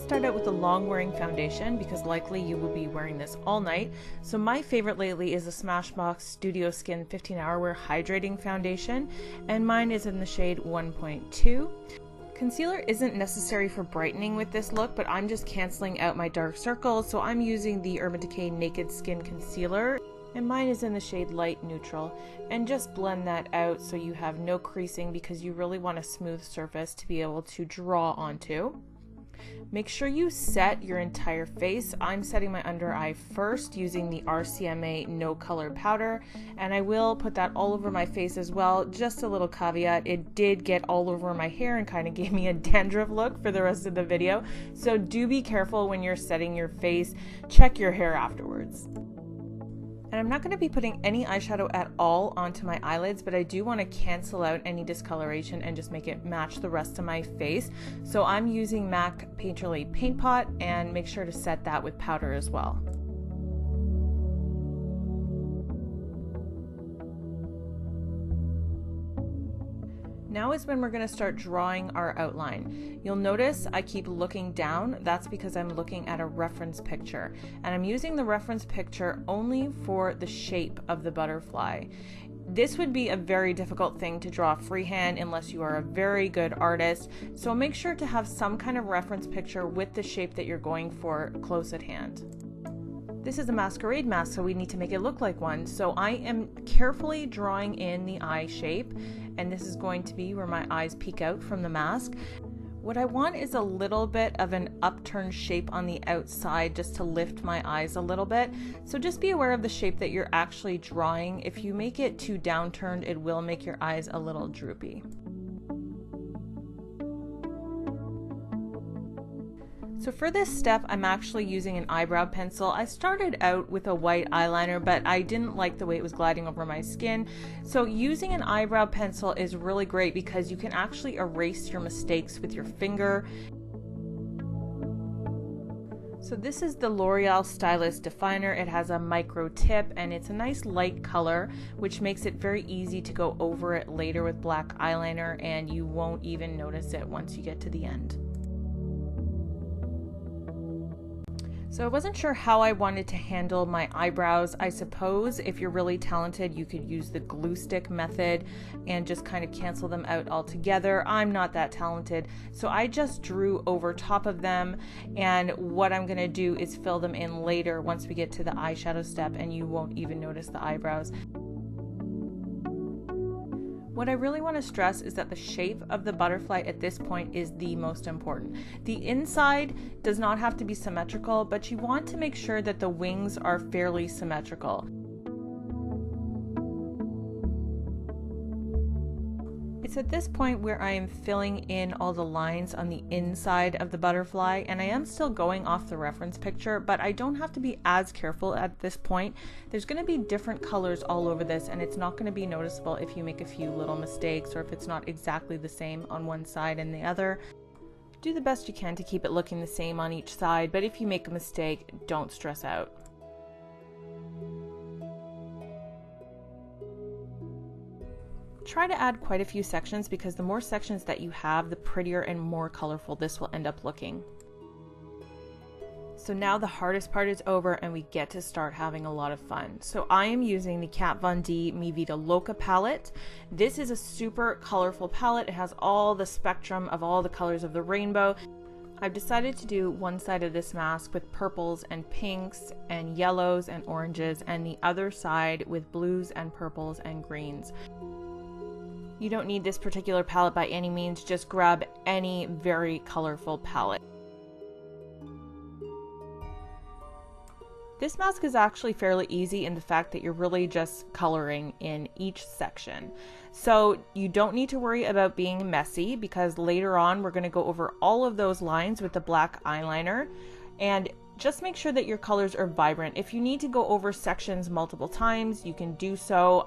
start out with a long wearing foundation because likely you will be wearing this all night. So my favorite lately is the Smashbox Studio Skin 15 Hour Wear Hydrating Foundation, and mine is in the shade 1.2. Concealer isn't necessary for brightening with this look, but I'm just canceling out my dark circles, so I'm using the Urban Decay Naked Skin Concealer, and mine is in the shade Light Neutral. And just blend that out so you have no creasing because you really want a smooth surface to be able to draw onto. Make sure you set your entire face. I'm setting my under eye first using the RCMA No Color Powder, and I will put that all over my face as well. Just a little caveat, it did get all over my hair and kind of gave me a dandruff look for the rest of the video, so do be careful when you're setting your face. Check your hair afterwards. And I'm not going to be putting any eyeshadow at all onto my eyelids, but I do want to cancel out any discoloration and just make it match the rest of my face. So I'm using MAC Painterly Paint Pot, and make sure to set that with powder as well. Now is when we're going to start drawing our outline. You'll notice I keep looking down. That's because I'm looking at a reference picture, and I'm using the reference picture only for the shape of the butterfly. This would be a very difficult thing to draw freehand unless you are a very good artist, so make sure to have some kind of reference picture with the shape that you're going for close at hand. This is a Masquerade mask, so we need to make it look like one. So I am carefully drawing in the eye shape, and this is going to be where my eyes peek out from the mask. What I want is a little bit of an upturned shape on the outside just to lift my eyes a little bit. So just be aware of the shape that you're actually drawing. If you make it too downturned, it will make your eyes a little droopy. So for this step, I'm actually using an eyebrow pencil. I started out with a white eyeliner, but I didn't like the way it was gliding over my skin. So using an eyebrow pencil is really great because you can actually erase your mistakes with your finger. So this is the Loreal Stylist Definer. It has a micro tip and it's a nice light color, which makes it very easy to go over it later with black eyeliner, and you won't even notice it once you get to the end. So I wasn't sure how I wanted to handle my eyebrows. I suppose if you're really talented, you could use the glue stick method and just kind of cancel them out altogether. I'm not that talented, so I just drew over top of them, and what I'm going to do is fill them in later once we get to the eyeshadow step, and you won't even notice the eyebrows. What I really want to stress is that the shape of the butterfly at this point is the most important. The inside does not have to be symmetrical, but you want to make sure that the wings are fairly symmetrical. It's at this point where I am filling in all the lines on the inside of the butterfly, and I am still going off the reference picture, but I don't have to be as careful at this point. There's going to be different colors all over this, and it's not going to be noticeable if you make a few little mistakes or if it's not exactly the same on one side and the other. Do the best you can to keep it looking the same on each side, but if you make a mistake, don't stress out. Try to add quite a few sections because the more sections that you have, the prettier and more colorful this will end up looking. So now the hardest part is over and we get to start having a lot of fun. So I am using the Kat Von D Mi Vida Loca palette. This is a super colorful palette. It has all the spectrum of all the colors of the rainbow. I've decided to do one side of this mask with purples and pinks and yellows and oranges, and the other side with blues and purples and greens. You don't need this particular palette by any means, just grab any very colorful palette. This mask is actually fairly easy in the fact that you're really just coloring in each section. So you don't need to worry about being messy because later on we're going to go over all of those lines with the black eyeliner, and just make sure that your colors are vibrant. If you need to go over sections multiple times, you can do so.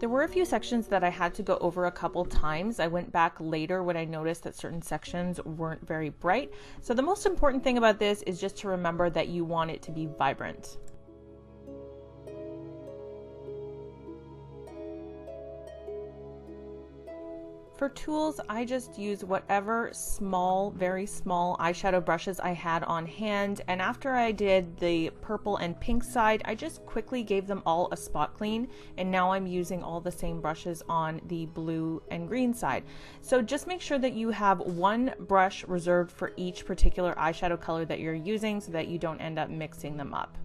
There were a few sections that I had to go over a couple times. I went back later when I noticed that certain sections weren't very bright. So the most important thing about this is just to remember that you want it to be vibrant. For tools, I just used whatever small, very small eyeshadow brushes I had on hand, and after I did the purple and pink side, I just quickly gave them all a spot clean, and now I'm using all the same brushes on the blue and green side. So just make sure that you have one brush reserved for each particular eyeshadow color that you're using so that you don't end up mixing them up.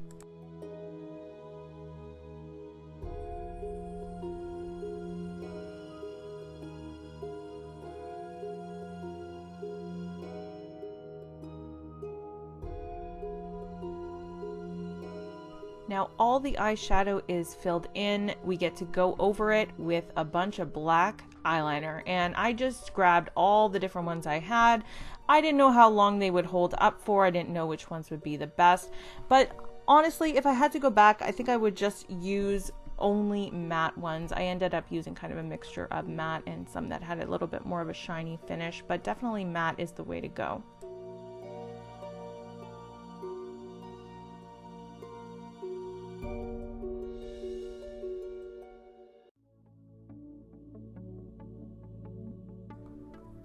Now all the eyeshadow is filled in. We get to go over it with a bunch of black eyeliner, and I just grabbed all the different ones I had. I didn't know how long they would hold up for. I didn't know which ones would be the best, but honestly, if I had to go back, I think I would just use only matte ones. I ended up using kind of a mixture of matte and some that had a little bit more of a shiny finish, but definitely matte is the way to go.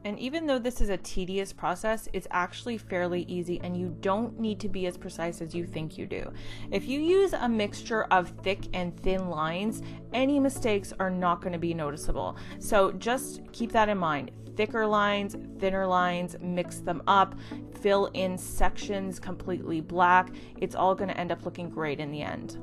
And even though this is a tedious process, it's actually fairly easy, and you don't need to be as precise as you think you do. If you use a mixture of thick and thin lines, any mistakes are not going to be noticeable. So just keep that in mind. Thicker lines, thinner lines, mix them up, fill in sections completely black. It's all going to end up looking great in the end.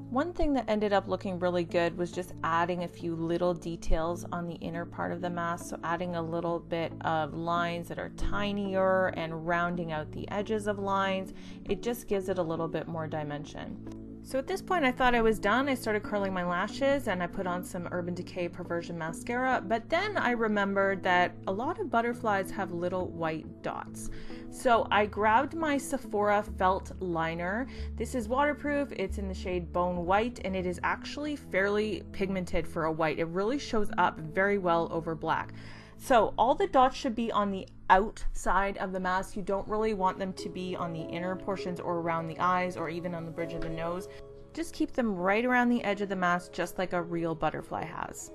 One thing that ended up looking really good was just adding a few little details on the inner part of the mask. So adding a little bit of lines that are tinier and rounding out the edges of lines. It just gives it a little bit more dimension. So at this point I thought I was done. I started curling my lashes and I put on some Urban Decay Perversion mascara, but then I remembered that a lot of butterflies have little white dots. So I grabbed my Sephora felt liner. This is waterproof, it's in the shade Bone White, and it is actually fairly pigmented for a white. It really shows up very well over black. So all the dots should be on the outside of the mask. You don't really want them to be on the inner portions or around the eyes or even on the bridge of the nose. Just keep them right around the edge of the mask, just like a real butterfly has.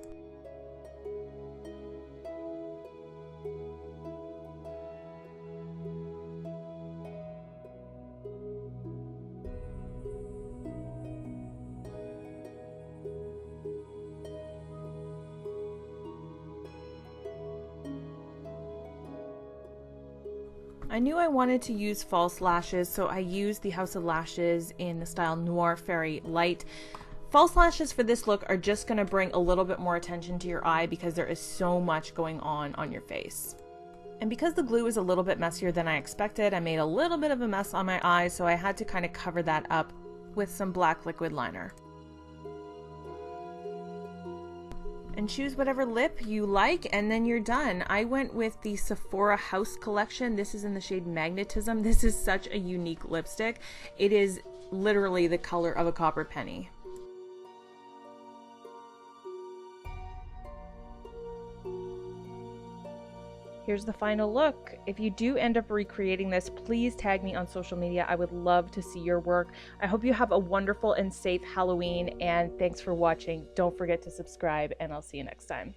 I knew I wanted to use false lashes, so I used the House of Lashes in the style Noir Fairy Light. False lashes for this look are just going to bring a little bit more attention to your eye because there is so much going on your face. And because the glue is a little bit messier than I expected, I made a little bit of a mess on my eyes, so I had to kind of cover that up with some black liquid liner. And choose whatever lip you like, and then you're done. I went with the Sephora House collection. This is in the shade Magnetism. This is such a unique lipstick. It is literally the color of a copper penny. Here's the final look. If you do end up recreating this, please tag me on social media. I would love to see your work. I hope you have a wonderful and safe Halloween, and thanks for watching. Don't forget to subscribe, and I'll see you next time.